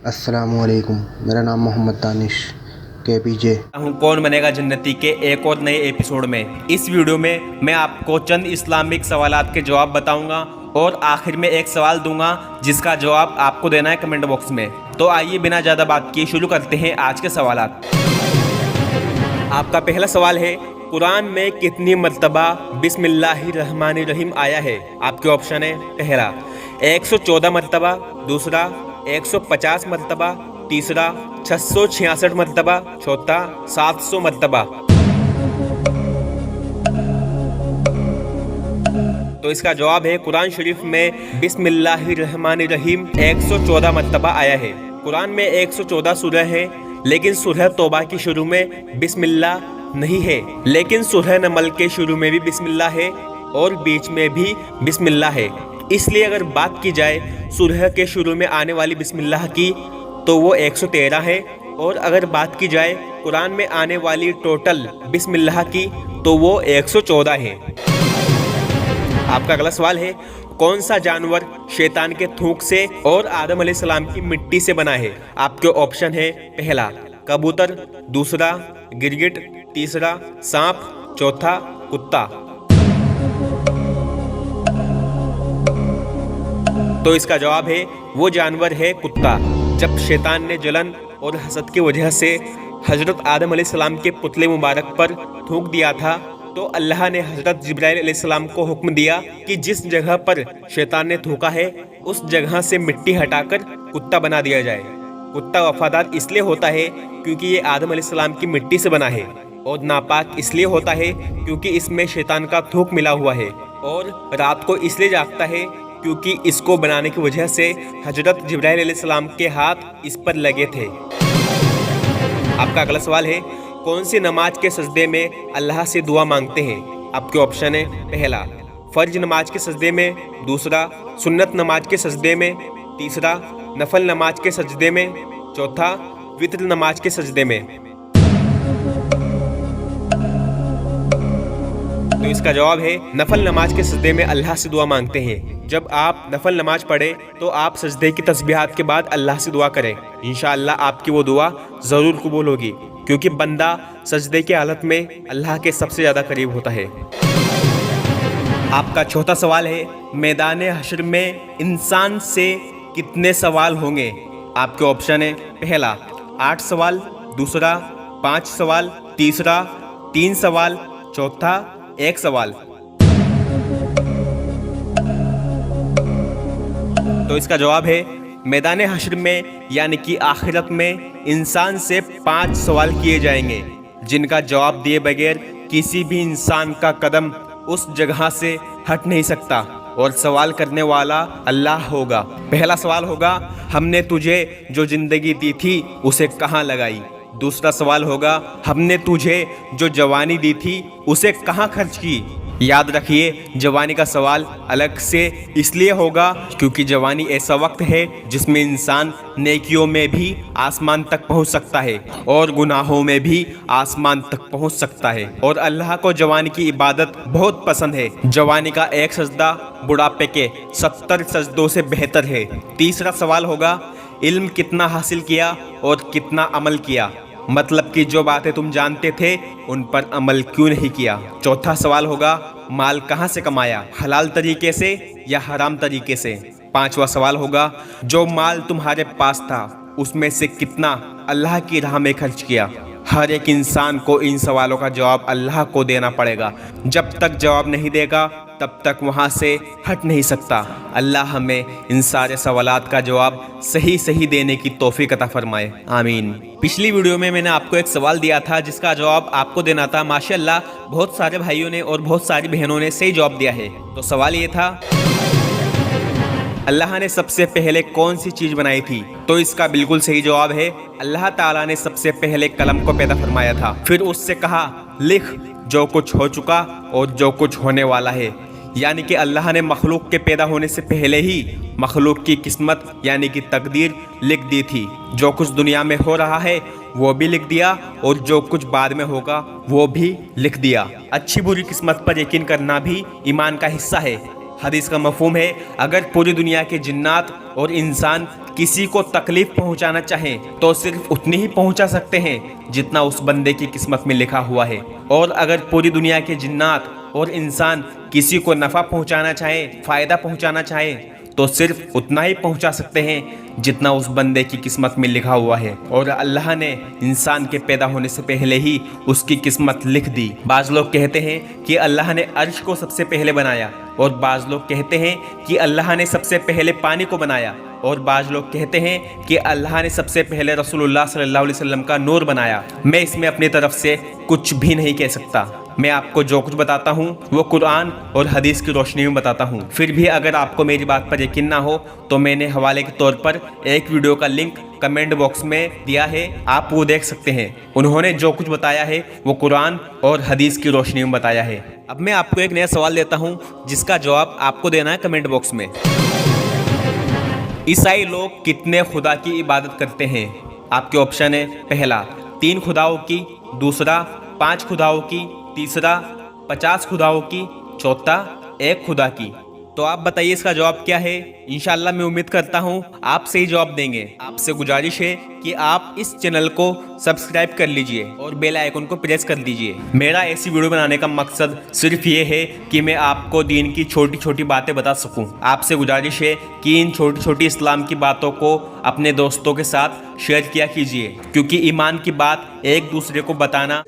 अस्सलामुअलैकुम। मेरा नाम मोहम्मद दानिश KPJ। हूँ कौन बनेगा जन्नती के एक और नए एपिसोड में। इस वीडियो में मैं आपको चंद इस्लामिक सवालात के जवाब बताऊंगा और आखिर में एक सवाल दूंगा जिसका जवाब आपको देना है कमेंट बॉक्स में। तो आइए बिना ज़्यादा बात किए शुरू करते हैं आज के सवालात। आपका पहला सवाल है, कुरान में कितनी मर्तबा बिस्मिल्लाहिर्रहमानिर्रहीम आया है? आपके ऑप्शन है, पहला 114 मर्तबा, दूसरा 150 मर्तबा, तीसरा 666 मर्तबा, चौथा 700 मर्तबा। तो इसका जवाब है, कुरान शरीफ में बिस्मिल्लाहिर्रहमानिर्रहीम 114 मर्तबा आया है। कुरान में 114 सूरह है, लेकिन सूरह तौबा की शुरू में बिस्मिल्लाह नहीं है, लेकिन सूरह नमल के शुरू में भी बिस्मिल्लाह है और बीच में भी बिस्मिल्लाह है। इसलिए अगर बात की जाए सूरह के शुरू में आने वाली बिस्मिल्लाह की तो वो 113 है, और अगर बात की जाए कुरान में आने वाली टोटल बिस्मिल्लाह की तो वो 114 है। आपका अगला सवाल है, कौन सा जानवर शैतान के थूक से और आदम अलैहिस्सलाम की मिट्टी से बना है? आपके ऑप्शन है, पहला कबूतर, दूसरा गिरगिट, तीसरा सांप, चौथा कुत्ता। तो इसका जवाब है, वो जानवर है कुत्ता। जब शैतान ने जलन और हसद की वजह से हजरत आदम अलैहिस्सलाम के पुतले मुबारक पर थूक दिया था, तो अल्लाह ने हजरत जिब्राइल अलैहिस्सलाम को हुक्म दिया कि जिस जगह पर शैतान ने थूका है उस जगह से मिट्टी हटाकर कुत्ता बना दिया जाए। कुत्ता वफादार इसलिए होता है क्योंकि ये आदम अलैहिस्सलाम की मिट्टी से बना है, और नापाक इसलिए होता है क्योंकि इसमें शैतान का थूक मिला हुआ है, और रात को इसलिए जागता है क्योंकि इसको बनाने की वजह से हजरत जिब्राइल अलैहिस्सलाम के हाथ इस पर लगे थे। आपका अगला सवाल है, कौन सी नमाज के सजदे में अल्लाह से दुआ मांगते हैं? आपके ऑप्शन है, पहला फर्ज नमाज के सजदे में, दूसरा सुन्नत नमाज के सजदे में, तीसरा नफल नमाज के सजदे में, चौथा वित्र नमाज के सजदे में। तो इसका जवाब है, नफल नमाज के सजदे में अल्लाह से दुआ मांगते हैं। जब आप नफल नमाज पढ़े तो आप सजदे की तस्बीहात के बाद अल्लाह से दुआ करें। इंशाअल्लाह आपकी वो दुआ ज़रूर कबूल होगी, क्योंकि बंदा सजदे की हालत में अल्लाह के सबसे ज़्यादा करीब होता है। आपका चौथा सवाल है, मैदान हश्र में इंसान से कितने सवाल होंगे? आपके ऑप्शन है, पहला 8 सवाल, दूसरा 5 सवाल, तीसरा 3 सवाल, चौथा 1 सवाल। तो इसका जवाब है, मैदान हश्र में यानी कि आखिरत में इंसान से 5 सवाल किए जाएंगे, जिनका जवाब दिए बगैर किसी भी इंसान का कदम उस जगह से हट नहीं सकता, और सवाल करने वाला अल्लाह होगा। पहला सवाल होगा, हमने तुझे जो जिंदगी दी थी उसे कहाँ लगाई? दूसरा सवाल होगा, हमने तुझे जो जवानी दी थी उसे कहाँ खर्च की? याद रखिए, जवानी का सवाल अलग से इसलिए होगा क्योंकि जवानी ऐसा वक्त है जिसमें इंसान नेकियों में भी आसमान तक पहुंच सकता है और गुनाहों में भी आसमान तक पहुंच सकता है, और अल्लाह को जवानी की इबादत बहुत पसंद है। जवानी का एक सजदा बुढ़ापे के 70 सजदों से बेहतर है। तीसरा सवाल होगा, इल्म कितना हासिल किया और कितना अमल किया? मतलब कि जो बातें तुम जानते थे उन पर अमल क्यों नहीं किया? चौथा सवाल होगा, माल कहाँ से कमाया, हलाल तरीके से या हराम तरीके से? पांचवा सवाल होगा, जो माल तुम्हारे पास था उसमें से कितना अल्लाह की राह में खर्च किया? हर एक इंसान को इन सवालों का जवाब अल्लाह को देना पड़ेगा। जब तक जवाब नहीं देगा तब तक वहाँ से हट नहीं सकता। अल्लाह हमें इन सारे सवालात का जवाब सही सही देने की तौफीक अता फरमाए, आमीन। पिछली वीडियो में मैंने आपको एक सवाल दिया था जिसका जवाब आपको देना था। माशाअल्लाह बहुत सारे भाइयों ने और बहुत सारी बहनों ने सही जवाब दिया है। तो सवाल ये था, अल्लाह ने सबसे पहले कौन सी चीज़ बनाई थी? तो इसका बिल्कुल सही जवाब है, अल्लाह ताला ने सबसे पहले कलम को पैदा फरमाया था। फिर उससे कहा, लिख जो कुछ हो चुका और जो कुछ होने वाला है। यानी कि अल्लाह ने मखलूक के पैदा होने से पहले ही मखलूक की किस्मत यानी कि तकदीर लिख दी थी। जो कुछ दुनिया में हो रहा है वो भी लिख दिया, और जो कुछ बाद में होगा वो भी लिख दिया। अच्छी बुरी किस्मत पर यकीन करना भी ईमान का हिस्सा है। हदीस का मफहूम है, अगर पूरी दुनिया के जिन्नात और इंसान किसी को तकलीफ पहुंचाना चाहें तो सिर्फ उतनी ही पहुंचा सकते हैं जितना उस बंदे की किस्मत में लिखा हुआ है। और अगर पूरी दुनिया के जिन्नात और इंसान किसी को नफ़ा पहुंचाना चाहे, फ़ायदा पहुंचाना चाहे, तो सिर्फ उतना ही पहुंचा सकते हैं जितना उस बंदे की किस्मत में लिखा हुआ है। और अल्लाह ने इंसान के पैदा होने से पहले ही उसकी किस्मत लिख दी। बाज़ लोग कहते हैं कि अल्लाह ने अर्श को सबसे पहले बनाया, और बाज़ लोग कहते हैं कि अल्लाह ने सबसे पहले पानी को बनाया, और बाज़ लोग कहते हैं कि अल्लाह ने सबसे पहले रसूलुल्लाह सल्लल्लाहु अलैहि वसल्लम का नूर बनाया। मैं इसमें अपनी तरफ से कुछ भी नहीं कह सकता। मैं आपको जो कुछ बताता हूँ वो कुरान और हदीस की रोशनी में बताता हूँ। फिर भी अगर आपको मेरी बात पर यकीन ना हो तो मैंने हवाले के तौर पर एक वीडियो का लिंक कमेंट बॉक्स में दिया है, आप वो देख सकते हैं। उन्होंने जो कुछ बताया है वो कुरान और हदीस की रोशनी में बताया है। अब मैं आपको एक नया सवाल देता हूँ जिसका जवाब आपको देना है कमेंट बॉक्स में। ईसाई लोग कितने खुदा की इबादत करते हैं? आपके ऑप्शन है, पहला 3 खुदाओं की, दूसरा 5 खुदाओं की, तीसरा 50 खुदाओं की, चौथा 1 खुदा की। तो आप बताइए इसका जवाब क्या है। इंशाल्लाह मैं उम्मीद करता हूँ आप सही जवाब देंगे। आपसे गुजारिश है कि आप इस चैनल को सब्सक्राइब कर लीजिए और बेल आइकन को प्रेस कर दीजिए। मेरा ऐसी वीडियो बनाने का मकसद सिर्फ ये है कि मैं आपको दीन की छोटी छोटी बातें बता सकूं। आपसे गुजारिश है कि इन छोटी छोटी इस्लाम की बातों को अपने दोस्तों के साथ शेयर किया कीजिए, क्योंकि ईमान की बात एक दूसरे को बताना